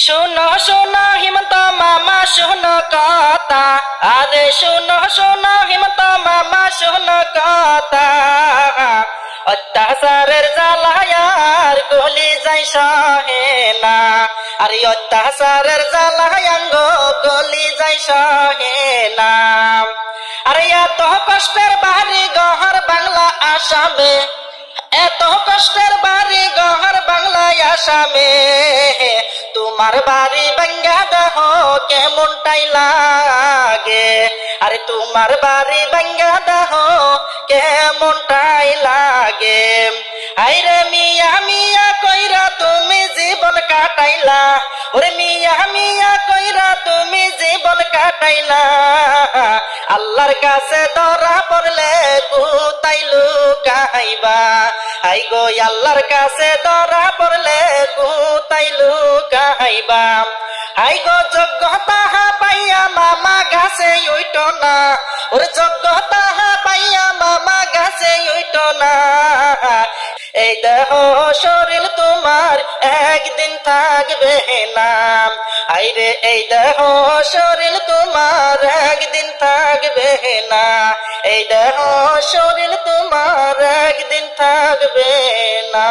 শোনো শোনো হিমন্ত মামা শোনো কথা, আরে শোনো শোনো হিমন্ত মামা শোনো কথা। অত্যাচারের জ্বালায়ার গলি যাই সহে না, আরে অত্যাচারের জ্বালায়াঙ্গ গলি যাই সহে না। আরে এত কষ্টের বাড়ি গহর বাংলা আসামে, এত কষ্টের বাড়ি গহর বাংলায় আসামে, তোমার বাড়ি ভাঙ্গা দেহ কেমনটাই লাগে, আরে তোমার বাড়ি ভাঙ্গা দেহ কেমনটাই লাগে। আইরে মিয়া মিয়া কইরা তুমি জীবন কাটাইলা, ওরে মিয়া মিয়া কইরা তুমি জীবন কাটাইলা। আল্লাহর কাছে ধরা পড়লে কোথায় লুকাইবা, আই গো আল্লাহর কাছে ধরা পড়লে কোথায় লুকাইবা। আই গো যোগ্যতা পাইয়া মামা গাছে উইট না, ওর যোগ্যতা পাইয়া মামা গাছে উইট না। এই দেহ শরীর তোমার একদিন থাকবে না, আইরে এই দেহ শরীর তোমার একদিন থাকবে না, এই দেহ শরীর তোমার একদিন থাকবে না।